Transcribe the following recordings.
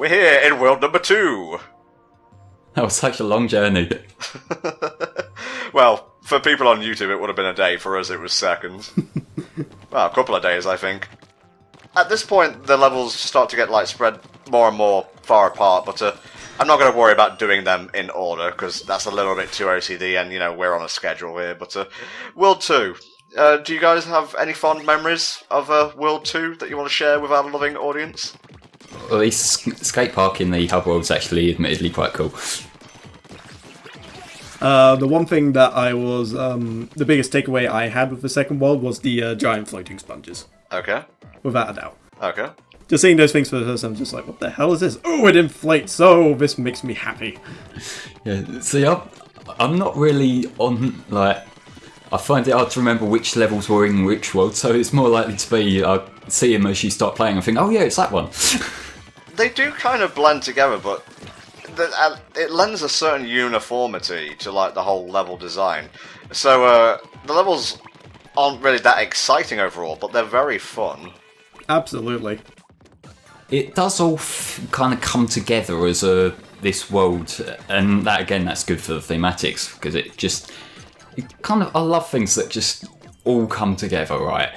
We're here in world number 2. That was such a long journey. Well, for people on YouTube it would have been a day, for us it was seconds. Well, a couple of days, I think. At this point, the levels start to get spread more and more far apart, but I'm not going to worry about doing them in order, because that's a little bit too OCD, and, we're on a schedule here. But World 2, do you guys have any fond memories of World 2 that you want to share with our loving audience? Well, the skate park in the hub world's actually admittedly quite cool. The one thing that I was, the biggest takeaway I had with the second world was the giant floating sponges. Okay. Without a doubt. Okay. Just seeing those things for the first time, I'm just like, what the hell is this? Oh, it inflates! Oh, this makes me happy. Yeah, see, I'm not really on, I find it hard to remember which levels were in which world, so it's more likely to be, I see him as you start playing and think, oh yeah, it's that one. They do kind of blend together, but it lends a certain uniformity to the whole level design. So the levels aren't really that exciting overall, but they're very fun. Absolutely. It does all kind of come together as this world, and that again, that's good for the thematics, because I love things that just all come together, right?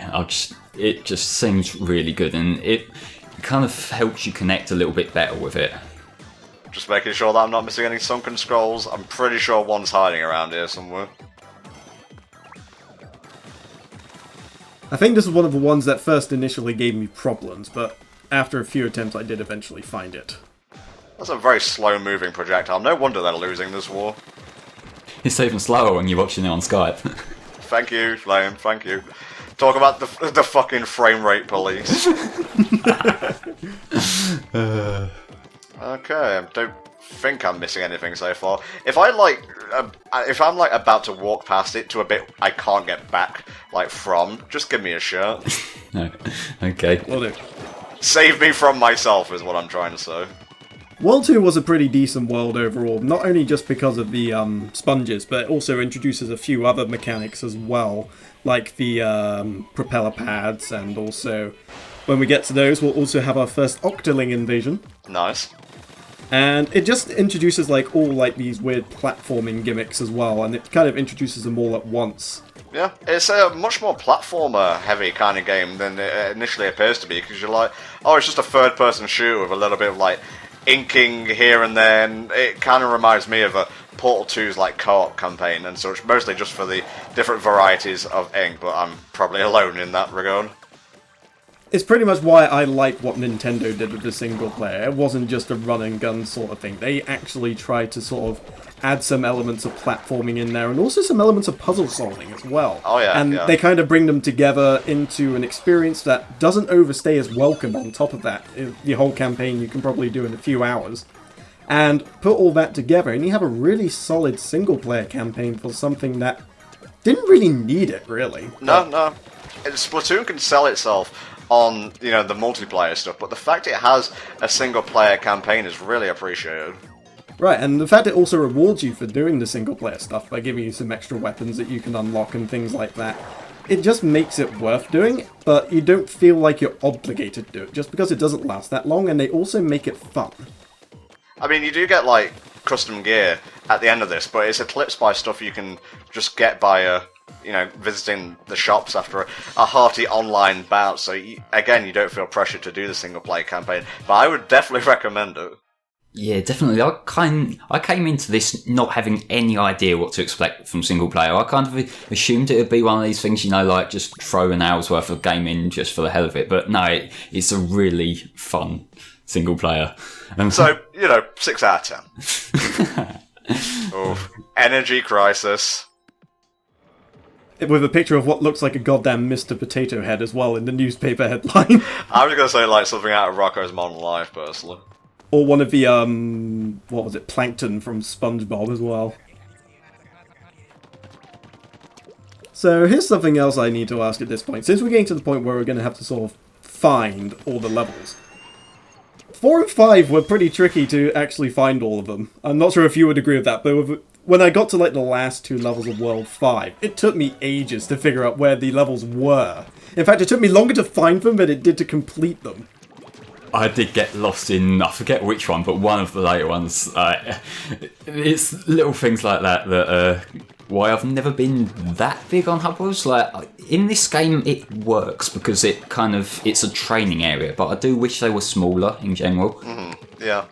It just seems really good, and it kind of helps you connect a little bit better with it. Just making sure that I'm not missing any sunken scrolls. I'm pretty sure one's hiding around here somewhere. I think this is one of the ones that first initially gave me problems, but after a few attempts I did eventually find it. That's a very slow-moving projectile. No wonder they're losing this war. It's even slower when you're watching it on Skype. Thank you, Flame, thank you. Talk about the fucking frame rate police. Okay, I don't think I'm missing anything so far. If I'm about to walk past it to a bit I can't get back from, just give me a shout. No. Okay. Will do. Save me from myself is what I'm trying to say. World 2 was a pretty decent world overall, not only just because of the sponges, but it also introduces a few other mechanics as well, like the propeller pads, and also, when we get to those, we'll also have our first Octoling invasion. Nice. And it just introduces all these weird platforming gimmicks as well, and it kind of introduces them all at once. Yeah, it's a much more platformer-heavy kind of game than it initially appears to be, because you're like, oh, it's just a third-person shooter with a little bit of inking here and there, and it kind of reminds me of a Portal 2's co-op campaign and such, mostly just for the different varieties of ink, but I'm probably alone in that regard. It's pretty much why I like what Nintendo did with the single player. It wasn't just a run and gun sort of thing. They actually tried to sort of add some elements of platforming in there, and also some elements of puzzle solving as well. Oh yeah, and yeah. They kind of bring them together into an experience that doesn't overstay as welcome. On top of that, the whole campaign you can probably do in a few hours. And put all that together, and you have a really solid single-player campaign for something that didn't really need it, really. No. Splatoon can sell itself on, the multiplayer stuff, but the fact it has a single-player campaign is really appreciated. Right, and the fact it also rewards you for doing the single-player stuff by giving you some extra weapons that you can unlock and things like that, it just makes it worth doing, but you don't feel like you're obligated to do it, just because it doesn't last that long, and they also make it fun. I mean, you do get, custom gear at the end of this, but it's eclipsed by stuff you can just get by, visiting the shops after a hearty online bout, so, again, you don't feel pressured to do the single-player campaign, but I would definitely recommend it. Yeah, definitely. I came into this not having any idea what to expect from single player. I kind of assumed it would be one of these things, just throw an hour's worth of game in just for the hell of it. But no, it's a really fun single player. So, 6 out of 10. Oof. Energy crisis. With a picture of what looks like a goddamn Mr. Potato Head as well in the newspaper headline. I was going to say, something out of Rocko's Modern Life, personally. Or one of the, what was it, Plankton from SpongeBob as well. So here's something else I need to ask at this point. Since we're getting to the point where we're going to have to sort of find all the levels. 4 and 5 were pretty tricky to actually find all of them. I'm not sure if you would agree with that, but when I got to the last 2 levels of World 5, it took me ages to figure out where the levels were. In fact, it took me longer to find them than it did to complete them. I did get lost in, I forget which one, but one of the later ones. It's little things like that why I've never been that big on hub worlds. Like, in this game, it works because it's a training area, but I do wish they were smaller in general. Yeah.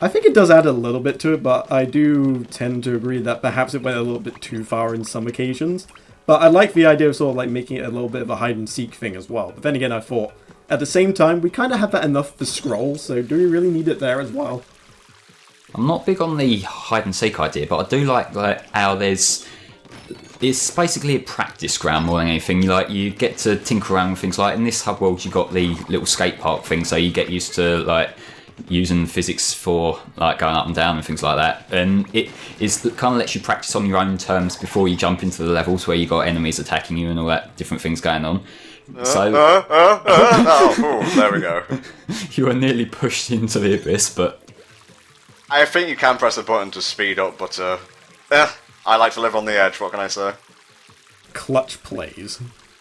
I think it does add a little bit to it, but I do tend to agree that perhaps it went a little bit too far in some occasions. But I like the idea of sort of like making it a little bit of a hide-and-seek thing as well. But then again, I thought, at the same time, we kind of have that enough for scrolls, so do we really need it there as well? I'm not big on the hide-and-seek idea, but I do like how it's basically a practice ground more than anything. You get to tinker around with things. Like in this hub world, you got the little skate park thing, so you get used to using physics for going up and down and things like that, and it kind of lets you practice on your own terms before you jump into the levels where you got enemies attacking you and all that different things going on. There we go. You were nearly pushed into the abyss, but I think you can press a button to speed up, but I like to live on the edge. What can I say? Clutch plays.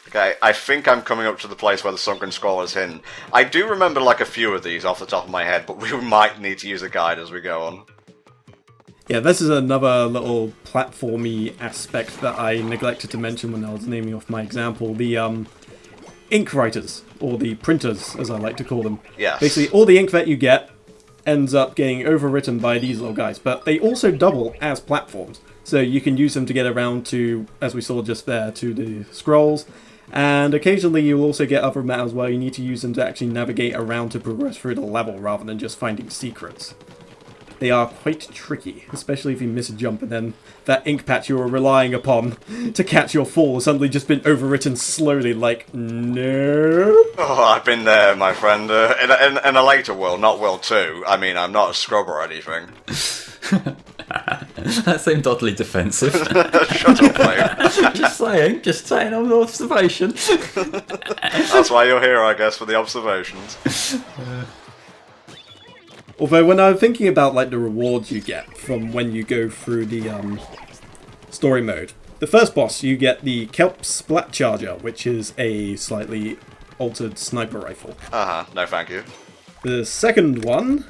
Okay, I think I'm coming up to the place where the sunken scroll is hidden. I do remember a few of these off the top of my head, but we might need to use a guide as we go on. Yeah, this is another little platformy aspect that I neglected to mention when I was naming off my example. The ink writers, or the printers, as I like to call them. Yes. Basically, all the ink that you get ends up getting overwritten by these little guys, but they also double as platforms. So you can use them to get around to, as we saw just there, to the scrolls. And occasionally you'll also get other matters where you need to use them to actually navigate around to progress through the level rather than just finding secrets. They are quite tricky, especially if you miss a jump and then that ink patch you were relying upon to catch your fall has suddenly just been overwritten slowly, no. Oh, I've been there, my friend. In a later world, not World 2. I mean, I'm not a scrub or anything. That seemed oddly defensive. Shut up, mate. Just saying on observation. That's why you're here, I guess, for the observations. Although when I'm thinking about the rewards you get from when you go through the story mode, the first boss you get the Kelp Splat Charger, which is a slightly altered sniper rifle. No thank you. The second one,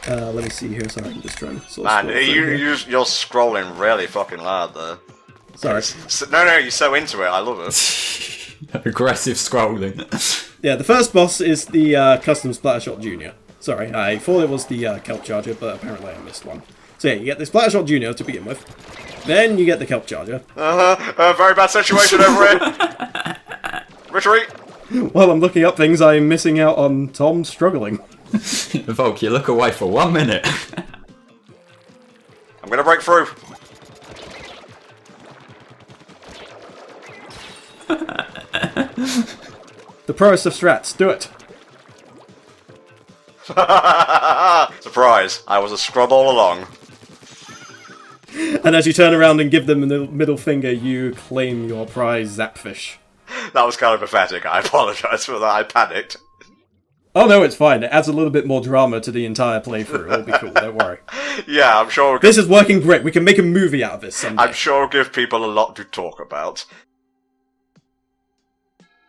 let me see here. Sorry, I'm just trying to sort of Man, you're scrolling really fucking loud there. Sorry. No, you're so into it. I love it. Aggressive scrolling. Yeah, the first boss is the Custom Splattershot Junior. Sorry, I thought it was the Kelp Charger, but apparently I missed one. So yeah, you get the Splattershot Junior to begin with. Then you get the Kelp Charger. Very bad situation over here. Retreat. While I'm looking up things, I'm missing out on Tom struggling. Volk, you look away for 1 minute. I'm gonna break through. The proest of strats, do it. Surprise! I was a scrub all along. And as you turn around and give them the middle finger, you claim your prize, Zapfish. That was kind of pathetic. I apologise for that. I panicked. Oh no, it's fine. It adds a little bit more drama to the entire playthrough. It'll be cool, don't worry. Yeah, I'm sure. This is working great. We can make a movie out of this someday. I'm sure it'll give people a lot to talk about.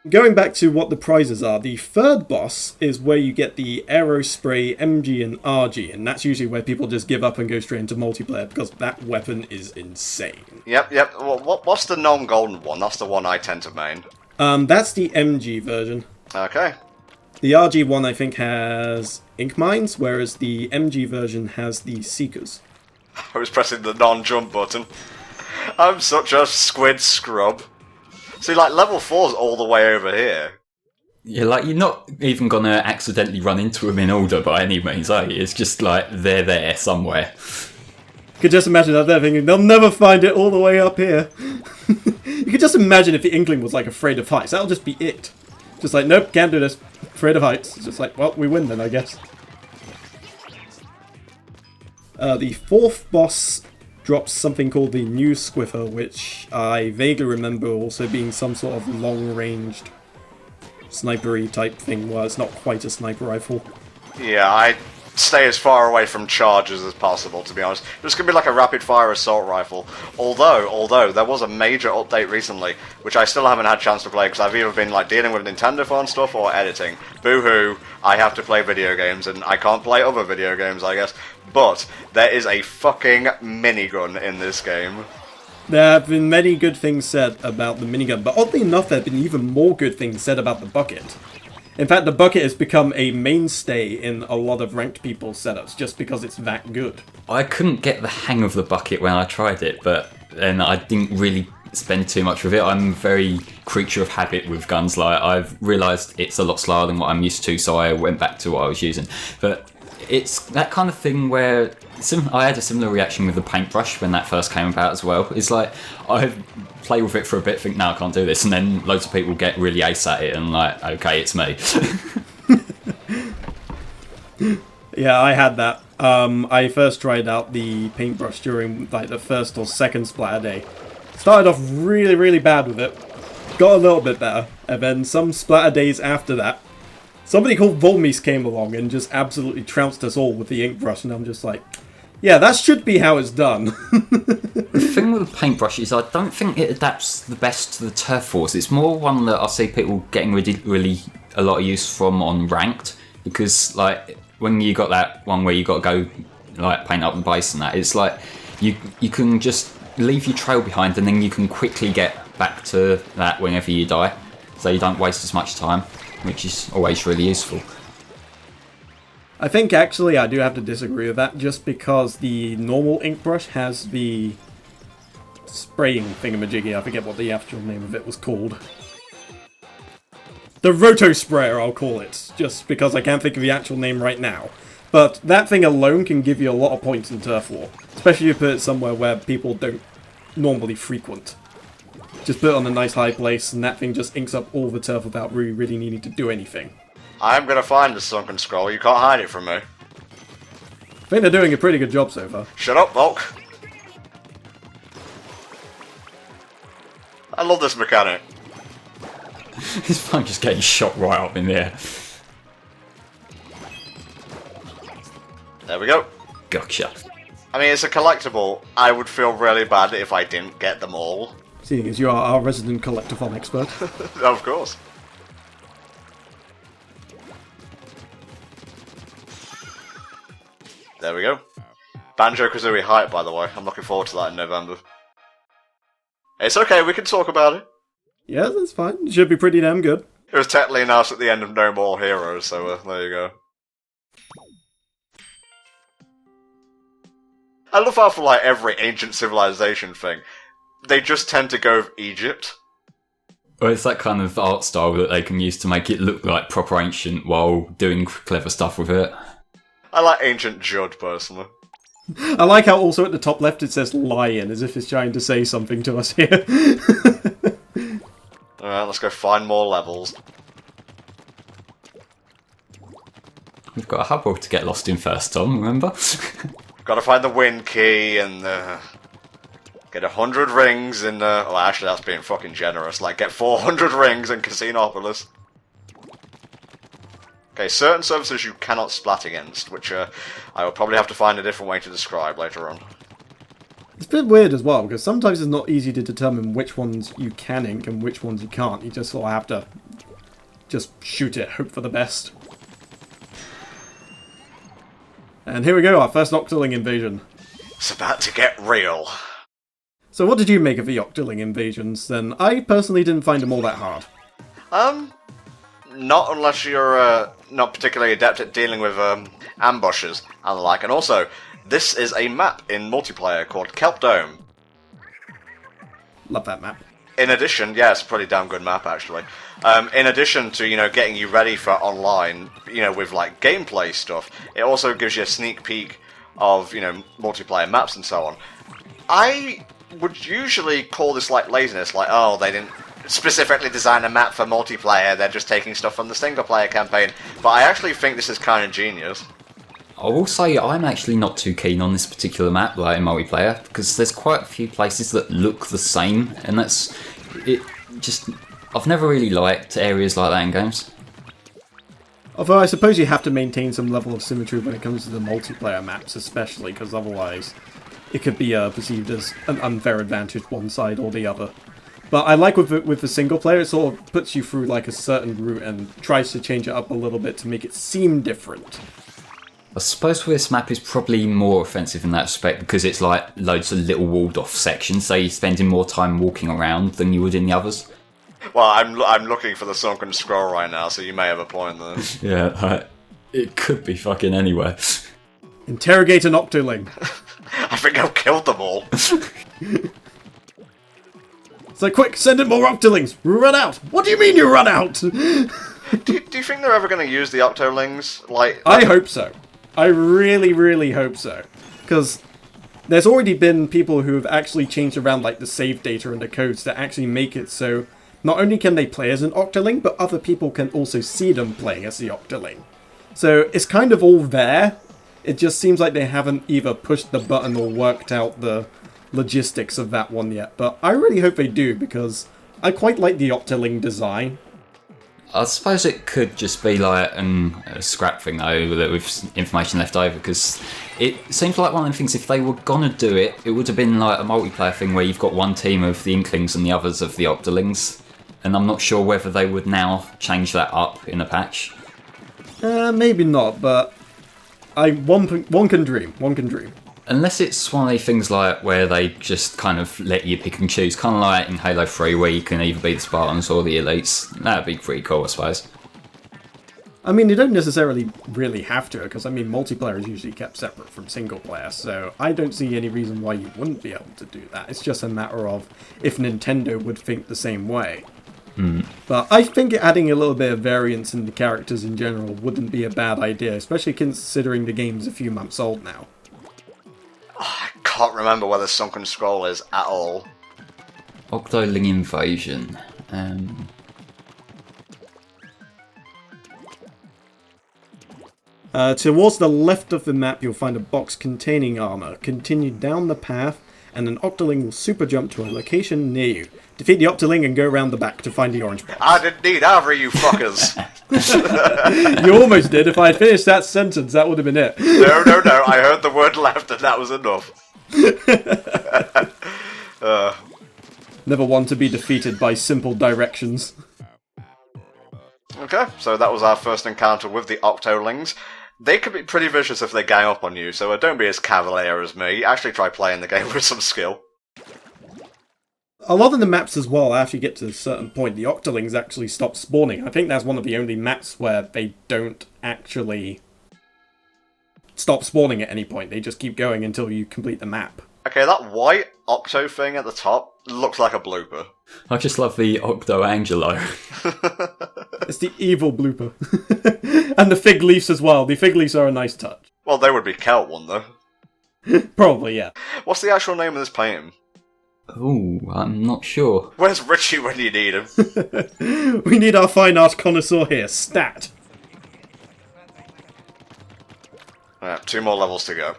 Going back to what the prizes are, the third boss is where you get the Aerospray MG and RG, and that's usually where people just give up and go straight into multiplayer, because that weapon is insane. Yep. Well, what's the non-golden one? That's the one I tend to main. That's the MG version. Okay. The RG one, I think, has ink mines, whereas the MG version has the Seekers. I was pressing the non-jump button. I'm such a squid scrub. See, level 4's all the way over here. Yeah, you're not even gonna accidentally run into them in order by any means, are you? It's just they're there somewhere. You could just imagine that they're thinking, they'll never find it all the way up here. You could just imagine if the Inkling was afraid of heights. That'll just be it. Just nope, can't do this. Afraid of heights. It's just well, we win then, I guess. The fourth boss drops something called the New Squiffer, which I vaguely remember also being some sort of long-ranged snipery type thing, where it's not quite a sniper rifle. Yeah, stay as far away from charges as possible, to be honest. It's going to be like a rapid-fire assault rifle. Although, there was a major update recently, which I still haven't had a chance to play, because I've either been like dealing with Nintendo phone stuff or editing. Boo-hoo, I have to play video games, and I can't play other video games, I guess. But there is a fucking minigun in this game. There have been many good things said about the minigun, but oddly enough there have been even more good things said about the bucket. In fact, the bucket has become a mainstay in a lot of ranked people's setups, just because it's that good. I couldn't get the hang of the bucket when I tried it, but then I didn't really spend too much with it. I'm very creature of habit with guns. Like, I've realised it's a lot slower than what I'm used to, so I went back to what I was using. But it's that kind of thing where I had a similar reaction with the paintbrush when that first came about as well. It's like, I play with it for a bit, think, no, I can't do this, and then loads of people get really ace at it, and like, okay, it's me. Yeah, I had that. I first tried out the paintbrush during like the first or second splatter day. Started off really, really bad with it. Got a little bit better, and then some splatter days after that, somebody called Volmis came along and just absolutely trounced us all with the ink brush, and I'm just like, yeah, that should be how it's done. The thing with the paintbrush is I don't think it adapts the best to the turf wars. It's more one that I see people getting really a lot of use from on ranked, because like when you got that one where you got to go like paint up the base and that, it's like you can just leave your trail behind and then you can quickly get back to that whenever you die, so you don't waste as much time, which is always really useful. I think actually I do have to disagree with that, just because the normal ink brush has the spraying thingamajiggy. I forget what the actual name of it was called. The roto sprayer, I'll call it, just because I can't think of the actual name right now. But that thing alone can give you a lot of points in turf war, especially if you put it somewhere where people don't normally frequent. Just put it on a nice high place, and that thing just inks up all the turf without really needing to do anything. I'm gonna find the sunken scroll, you can't hide it from me. I think they're doing a pretty good job so far. Shut up, Volk. I love this mechanic. It's fun just getting shot right up in the air. There we go. Gotcha. I mean, it's a collectible. I would feel really bad if I didn't get them all. Seeing as you are our resident collectathon expert. Of course. There we go. Banjo-Kazooie hype, by the way. I'm looking forward to that in November. It's okay, we can talk about it. Yeah, that's fine. It should be pretty damn good. It was technically announced at the end of No More Heroes, so there you go. I love how for like every ancient civilization thing, they just tend to go with Egypt. Well, it's that kind of art style that they can use to make it look like proper ancient while doing clever stuff with it. I like Ancient Judd, personally. I like how also at the top left it says lion, as if it's trying to say something to us here. Alright, let's go find more levels. We've got a hub world to get lost in first, Tom, remember? Gotta find the wind key and get 100 rings in well, actually that's being fucking generous. Like, get 400 rings in Casinopolis. Okay, certain surfaces you cannot splat against, which I will probably have to find a different way to describe later on. It's a bit weird as well, because sometimes it's not easy to determine which ones you can ink and which ones you can't. You just sort of have to just shoot it, hope for the best. And here we go, our first Octoling invasion. It's about to get real. So what did you make of the Octoling invasions, then? I personally didn't find them all that hard. Not unless you're not particularly adept at dealing with ambushes and the like. And also, this is a map in multiplayer called Kelp Dome. Love that map. In addition, yeah, it's a pretty damn good map actually. In addition to, you know, getting you ready for online, you know, with like gameplay stuff, it also gives you a sneak peek of, you know, multiplayer maps and so on. I would usually call this like laziness, like, oh, they didn't specifically design a map for multiplayer, they're just taking stuff from the single player campaign, but I actually think this is kind of genius. I will say I'm actually not too keen on this particular map, like in multiplayer, because there's quite a few places that look the same, and that's it. Just I've never really liked areas like that in games. Although I suppose you have to maintain some level of symmetry when it comes to the multiplayer maps, especially, because otherwise it could be perceived as an unfair advantage one side or the other. But I like with the single player, it sort of puts you through like a certain route and tries to change it up a little bit to make it seem different. I suppose this map is probably more offensive in that respect because it's like loads of little walled off sections, so you're spending more time walking around than you would in the others. Well, I'm looking for the sunken scroll right now, so you may have a point there. Yeah, it could be fucking anywhere. Interrogate an Octoling. I think I've killed them all. It's like, quick, send in more Octolings! Run out! What do you mean you run out? do you think they're ever going to use the Octolings? I hope so. I really, really hope so. Because there's already been people who have actually changed around like the save data and the codes to actually make it so not only can they play as an Octoling, but other people can also see them playing as the Octoling. So it's kind of all there. It just seems like they haven't either pushed the button or worked out the logistics of that one yet. But I really hope they do, because I quite like the Octoling design. I suppose it could just be like a scrap thing though, with information left over, because it seems like one of the things, if they were gonna do it, it would have been like a multiplayer thing where you've got one team of the Inklings and the others of the Octolings, and I'm not sure whether they would now change that up in a patch. Maybe not, but one can dream. One can dream. Unless it's one of these things like where they just kind of let you pick and choose, kind of like in Halo 3 where you can either be the Spartans or the Elites. That'd be pretty cool, I suppose. I mean, you don't necessarily really have to, because I mean, multiplayer is usually kept separate from single player, so I don't see any reason why you wouldn't be able to do that. It's just a matter of if Nintendo would think the same way. But I think adding a little bit of variance in the characters in general wouldn't be a bad idea, especially considering the game's a few months old now. I can't remember where the sunken scroll is at all. Octoling Invasion. Towards the left of the map, you'll find a box containing armor. Continue down the path, and an Octoling will super jump to a location near you. Defeat the Octoling and go around the back to find the orange box. I didn't need either of you fuckers. You almost did. If I had finished that sentence, that would have been it. No. I heard the word left and that was enough. Never one to be defeated by simple directions. Okay, so that was our first encounter with the Octolings. They could be pretty vicious if they gang up on you, so don't be as cavalier as me. Actually try playing the game with some skill. A lot of the maps as well, after you get to a certain point, the Octolings actually stop spawning. I think that's one of the only maps where they don't actually stop spawning at any point. They just keep going until you complete the map. Okay, that white Octo thing at the top looks like a blooper. I just love the Octo Angelo. It's the evil blooper. And the fig leaves as well. The fig leaves are a nice touch. Well, they would be Celt one, though. Probably, yeah. What's the actual name of this painting? Ooh, I'm not sure. Where's Richie when you need him? We need our fine art connoisseur here. Stat. Alright, 2 more levels to go.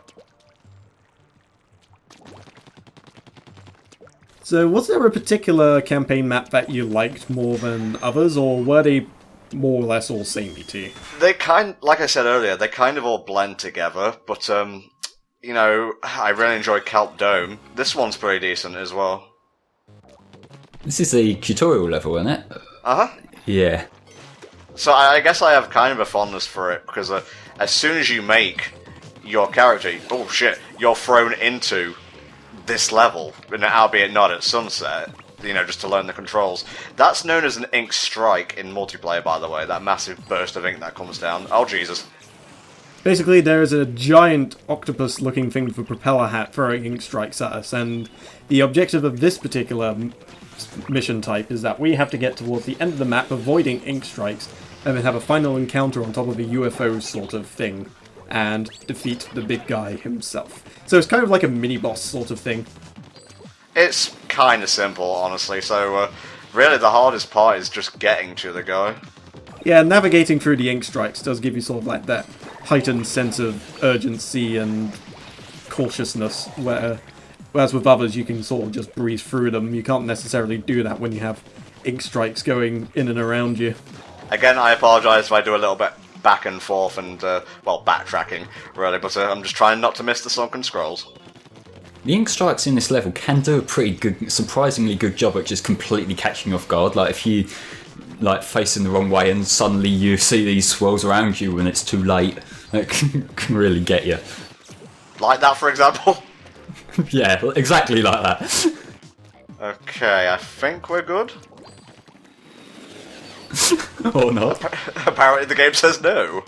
So, was there a particular campaign map that you liked more than others, or were they more or less all samey to you? They like I said earlier, they kind of all blend together, but, you know, I really enjoy Kelp Dome. This one's pretty decent as well. This is the tutorial level, isn't it? Uh-huh. Yeah. So I guess I have kind of a fondness for it, because as soon as you make your character, oh shit, you're thrown into this level, albeit not at sunset, you know, just to learn the controls. That's known as an ink strike in multiplayer, by the way, that massive burst of ink that comes down. Oh, Jesus. Basically, there is a giant octopus-looking thing with a propeller hat throwing ink strikes at us, and the objective of this particular mission type is that we have to get towards the end of the map, avoiding ink strikes, and then have a final encounter on top of a UFO sort of thing, and defeat the big guy himself. So it's kind of like a mini-boss sort of thing. It's kind of simple, honestly, so really the hardest part is just getting to the guy. Yeah, navigating through the ink strikes does give you sort of like that heightened sense of urgency and cautiousness, whereas with others you can sort of just breeze through them. You can't necessarily do that when you have ink strikes going in and around you. Again, I apologise if I do a little bit back and forth and, well, backtracking, really, but I'm just trying not to miss the sunken scrolls. The ink strikes in this level can do a pretty good, surprisingly good job at just completely catching you off guard. Like, if you, like, facing the wrong way and suddenly you see these swirls around you when it's too late, it can really get you. Like that, for example? Yeah, exactly like that. Okay, I think we're good. Or not. Apparently the game says no.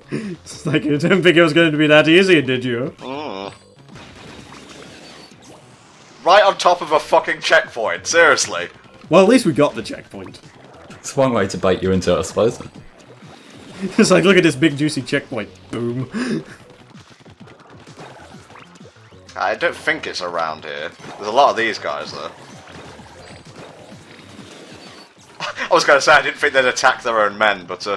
It's like, you didn't think it was going to be that easy, did you? Right on top of a fucking checkpoint, seriously. Well, at least we got the checkpoint. It's one way to bait you into it, I suppose. It's like, look at this big juicy checkpoint. Boom. I don't think it's around here. There's a lot of these guys, though. I was going to say, I didn't think they'd attack their own men, but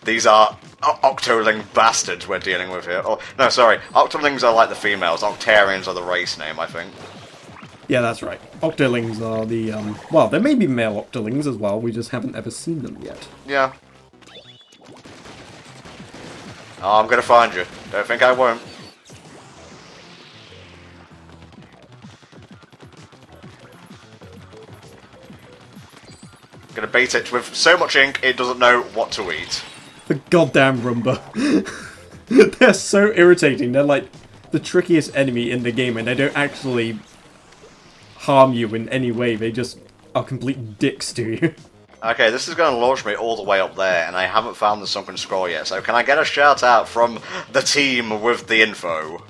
these are Octoling bastards we're dealing with here. Oh, no, sorry. Octolings are like the females. Octarians are the race name, I think. Yeah, that's right. Octolings are the, well, there may be male Octolings as well, we just haven't ever seen them yet. Yeah. Oh, I'm going to find you. Don't think I won't. Gonna bait it with so much ink it doesn't know what to eat. The goddamn Roomba. They're so irritating. They're like the trickiest enemy in the game, and they don't actually harm you in any way. They just are complete dicks to you. Okay, this is going to launch me all the way up there, and I haven't found the sunken scroll yet, so can I get a shout out from the team with the info?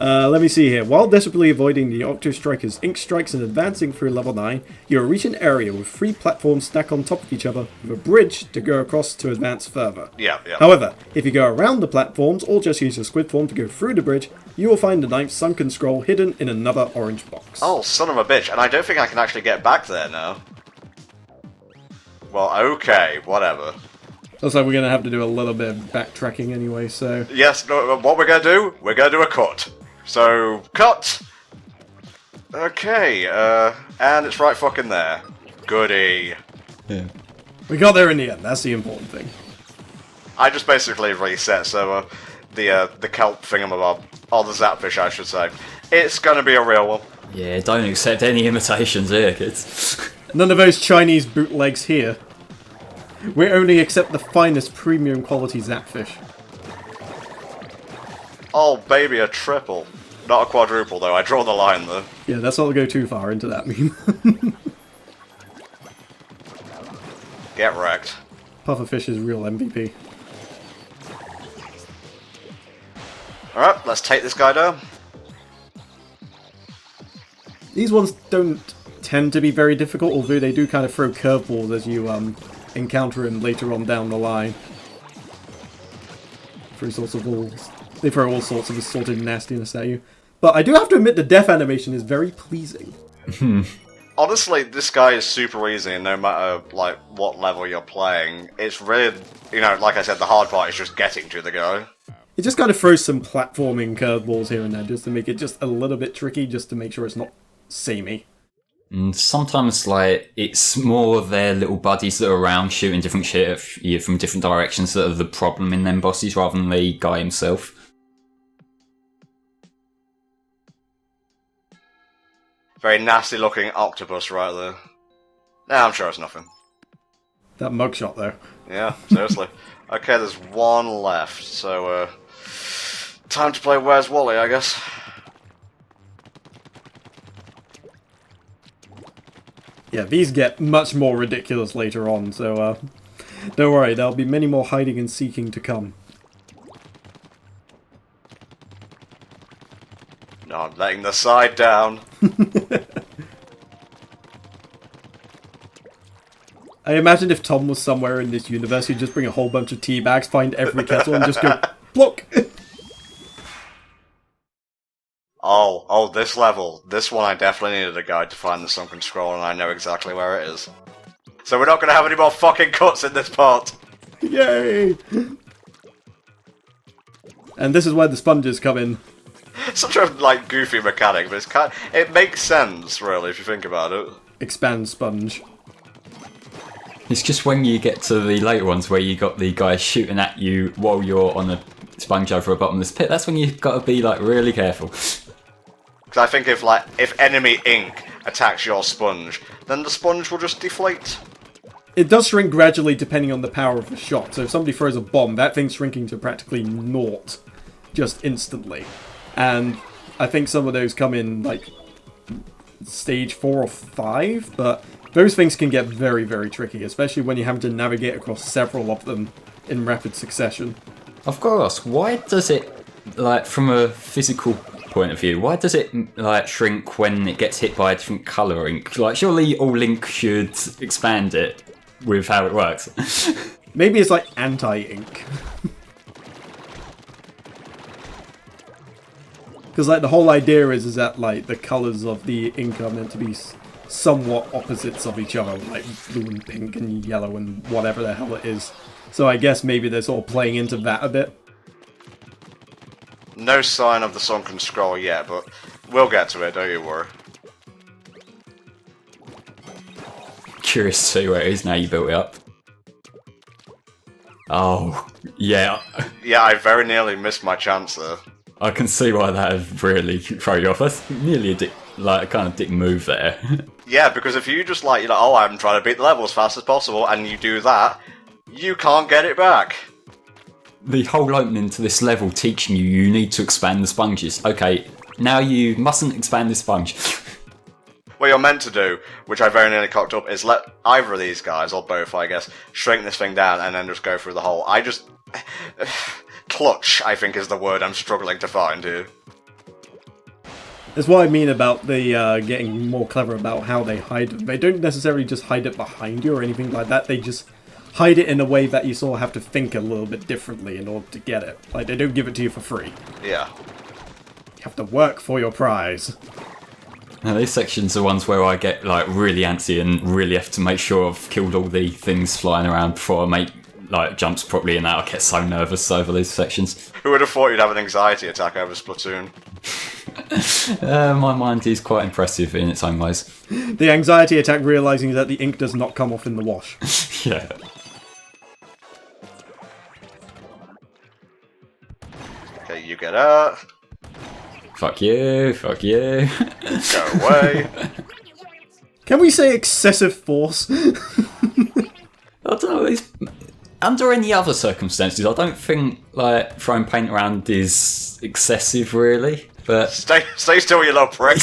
Let me see here. While desperately avoiding the Octo Strikers' ink strikes and advancing through level 9, you'll reach an area with 3 platforms stacked on top of each other with a bridge to go across to advance further. Yeah. However, if you go around the platforms or just use your squid form to go through the bridge, you will find the 9th sunken scroll hidden in another orange box. Oh, son of a bitch, and I don't think I can actually get back there now. Well, okay, whatever. Looks like we're going to have to do a little bit of backtracking anyway, so... Yes, no, what we're going to do? We're going to do a cut. So, cut! Okay, and it's right fucking there. Goody. Yeah. We got there in the end, that's the important thing. I just basically reset, so the kelp thingamabob, or the zapfish I should say, it's gonna be a real one. Yeah, don't accept any imitations here, kids. None of those Chinese bootlegs here. We only accept the finest premium quality zapfish. Oh, baby, a triple. Not a quadruple, though. I draw the line, though. Yeah, let's not go too far into that meme. Get wrecked. Pufferfish is real MVP. Alright, let's take this guy down. These ones don't tend to be very difficult, although they do kind of throw curveballs as you encounter them later on down the line. They throw all sorts of assorted nastiness at you. But I do have to admit the death animation is very pleasing. Honestly, this guy is super easy, and no matter like what level you're playing, it's really, you know, like I said, the hard part is just getting to the guy. It just kind of throws some platforming curveballs here and there, just to make it just a little bit tricky, just to make sure it's not samey. And sometimes, like, it's more their little buddies that are around shooting different shit at you from different directions that are the problem in them bosses, rather than the guy himself. Very nasty looking octopus right there. Nah, I'm sure it's nothing. That mugshot, though. Yeah, seriously. Okay, there's one left, so, time to play Where's Wally, I guess. Yeah, these get much more ridiculous later on, so, don't worry, there'll be many more hiding and seeking to come. No, I'm letting the side down. I imagine if Tom was somewhere in this universe, he'd just bring a whole bunch of tea bags, find every kettle, and just go, block! Oh, this level. This one I definitely needed a guide to find the sunken scroll, and I know exactly where it is. So we're not going to have any more fucking cuts in this part. Yay! And this is where the sponges come in. Such a, like, goofy mechanic, but it makes sense, really, if you think about it. Expand sponge. It's just when you get to the later ones where you got the guy shooting at you while you're on a sponge over a bottomless pit, that's when you've got to be like really careful. Because I think if enemy ink attacks your sponge, then the sponge will just deflate. It does shrink gradually depending on the power of the shot. So if somebody throws a bomb, that thing's shrinking to practically naught just instantly. And I think some of those come in like stage 4 or 5, but those things can get very, very tricky, especially when you're having to navigate across several of them in rapid succession. I've got to ask, why does it, like, from a physical point of view, why does it, like, shrink when it gets hit by a different colour ink? Like, surely all ink should expand it with how it works. Maybe it's like anti-ink. Because, like, the whole idea is that, like, the colours of the ink are meant to be somewhat opposites of each other, like blue and pink and yellow and whatever the hell it is. So I guess maybe they're sort of playing into that a bit. No sign of the sunken scroll yet, but we'll get to it, don't you worry. Curious to see where it is now you built it up. Oh, yeah. Yeah, I very nearly missed my chance there. I can see why that would really throw you off. That's nearly a kind of dick move there. Yeah, because if you just like, oh, I'm trying to beat the level as fast as possible, and you do that, you can't get it back. The whole opening to this level teaching you need to expand the sponges. Okay, now you mustn't expand this sponge. What you're meant to do, which I very nearly cocked up, is let either of these guys, or both, I guess, shrink this thing down and then just go through the hole. I just... clutch, I think, is the word I'm struggling to find here. That's what I mean about the getting more clever about how they hide it. They don't necessarily just hide it behind you or anything like that. They just hide it in a way that you sort of have to think a little bit differently in order to get it. Like, they don't give it to you for free. Yeah. You have to work for your prize. Now, these sections are ones where I get like really antsy and really have to make sure I've killed all the things flying around before I make like jumps properly, and that I get so nervous over these sections. Who would have thought you'd have an anxiety attack over Splatoon? My mind is quite impressive in its own ways. The anxiety attack realizing that the ink does not come off in the wash. Yeah. Okay, you get out. Fuck you, fuck you. Go away. Can we say excessive force? I don't know, under any other circumstances, I don't think like throwing paint around is excessive, really. But Stay still, you little prick.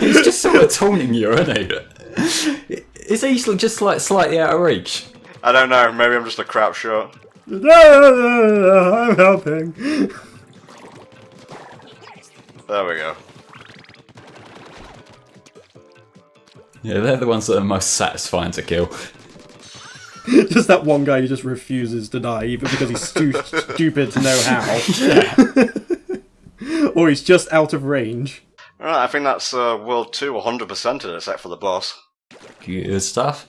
he's just sort of taunting you, isn't he? Is he just like slightly out of reach? I don't know, maybe I'm just a crap shot. I'm helping. There we go. Yeah, they're the ones that are most satisfying to kill. Just that one guy who just refuses to die, either because he's too stupid to know how, or he's just out of range. Alright, I think that's World 2 100%ed except for the boss. Good stuff.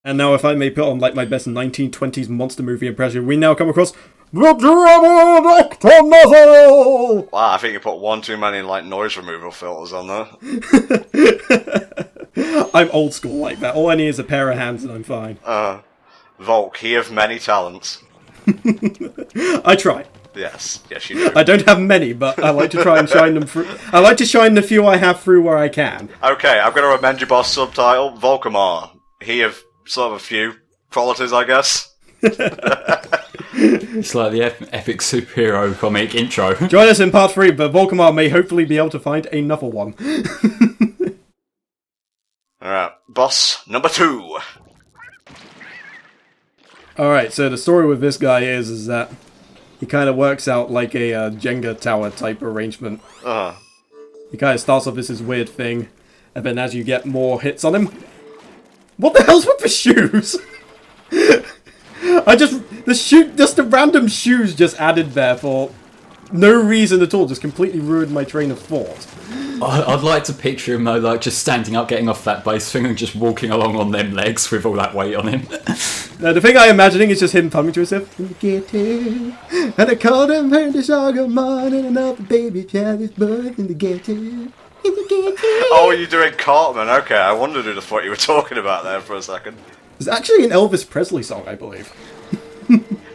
And now, if I may put on like my best 1920s monster movie impression, we now come across the Dragon Octomuzzle! Wow, I think you put one too many like noise removal filters on there. I'm old school like that. All I need is a pair of hands and I'm fine. Volk, he of many talents. I try. Yes, yes you do. I don't have many, but I like to try and shine them through. I like to shine the few I have through where I can. Okay, I'm going to amend your boss subtitle. Volkamar, he of sort of a few qualities, I guess. It's like the epic superhero comic intro. Join us in part 3, but Volkamar may hopefully be able to find another one. Alright, boss number 2. Alright, so the story with this guy is that he kind of works out like a Jenga tower type arrangement. He kind of starts off as this weird thing, and then as you get more hits on him... What the hell's with the shoes? Just the random shoes just added there for no reason at all, just completely ruined my train of thought. I'd like to picture him though, like just standing up, getting off that base thing and just walking along on them legs with all that weight on him. No, the thing I'm imagining is just him humming to himself. Get it, and I called him, heard the song of mine, and another baby child is born in the ghetto. Oh, you're doing Cartman. Okay, I wondered who the fuck you were talking about there for a second. It's actually an Elvis Presley song, I believe.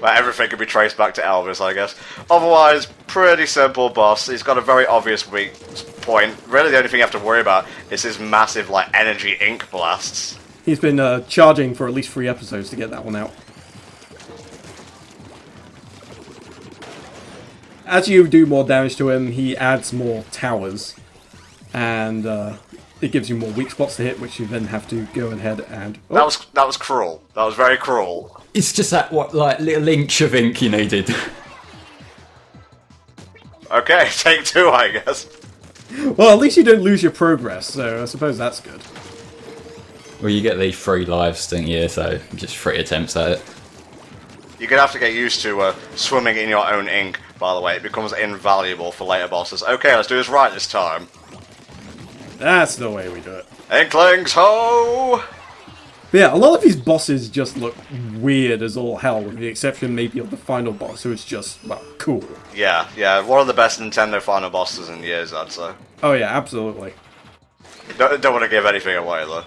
But everything can be traced back to Elvis, I guess. Otherwise, pretty simple boss. He's got a very obvious weak point. Really, the only thing you have to worry about is his massive, like, energy ink blasts. He's been charging for at least 3 episodes to get that one out. As you do more damage to him, he adds more towers. And it gives you more weak spots to hit, which you then have to go ahead and... Oh. That was cruel. That was very cruel. It's just that, little inch of ink you needed. Okay, take 2, I guess. Well, at least you don't lose your progress, so I suppose that's good. Well, you get the 3 lives, don't you? So, just 3 attempts at it. You're gonna have to get used to swimming in your own ink, by the way. It becomes invaluable for later bosses. Okay, let's do this right this time. That's the way we do it. Inklings, ho! But yeah, a lot of these bosses just look weird as all hell, with the exception maybe of the final boss, who is just, well, cool. Yeah, one of the best Nintendo final bosses in years, I'd say. Oh yeah, absolutely. Don't want to give anything away, though.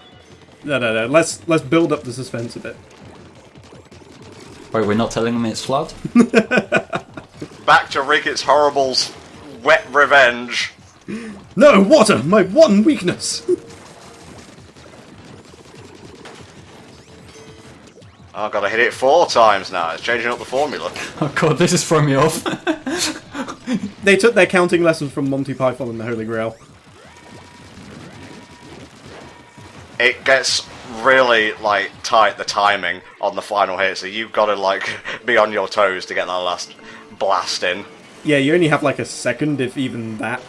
No. Let's build up the suspense a bit. Wait, we're not telling them it's Flood? Back to wreak its horrible, wet revenge. No, water! My one weakness! Oh, gotta hit it 4 times now. It's changing up the formula. Oh god, this is throwing me off. They took their counting lessons from Monty Python and the Holy Grail. It gets really, like, tight, the timing on the final hit, so you've gotta, like, be on your toes to get that last blast in. Yeah, you only have like a second, if even that,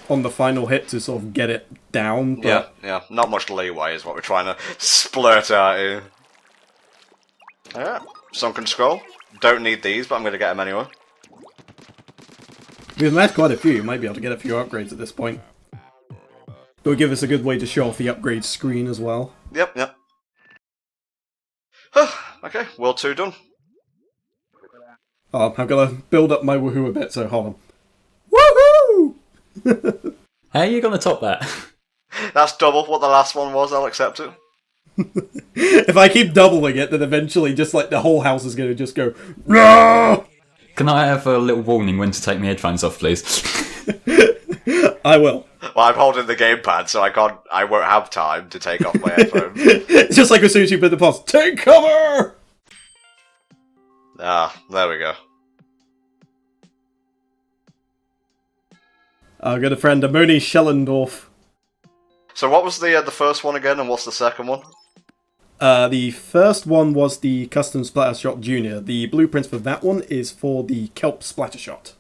on the final hit to sort of get it down. But... Yeah. Not much leeway is what we're trying to splurt out here. Yeah, Sunken Scroll. Don't need these, but I'm going to get them anyway. We've met quite a few. You might be able to get a few upgrades at this point. It would give us a good way to show off the upgrade screen as well. Yep. Okay, World 2 done. Oh, I've got to build up my woohoo a bit, so hold on. Woohoo! How are you going to top that? That's double what the last one was, I'll accept it. If I keep doubling it, then eventually just like the whole house is going to just go... Rah! Can I have a little warning when to take my headphones off, please? I will. Well, I'm holding the gamepad, so I won't have time to take off my headphones. It's just like as soon as you put the pause, take cover! Ah, there we go. Our good friend Amoni Schellendorf. So what was the first one again, and what's the second one? The first one was the Custom Splattershot Junior. The blueprints for that one is for the Kelp Splattershot.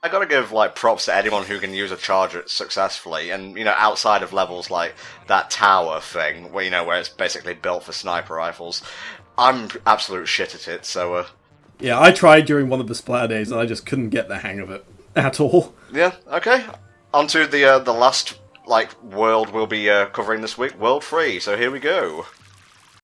I gotta give, like, props to anyone who can use a charger successfully, and, you know, outside of levels like that tower thing, where, you know, where it's basically built for sniper rifles. I'm absolute shit at it, so, Yeah, I tried during one of the splatter days, and I just couldn't get the hang of it at all. Yeah, okay. On to the last, like, world we'll be covering this week, World 3, so here we go.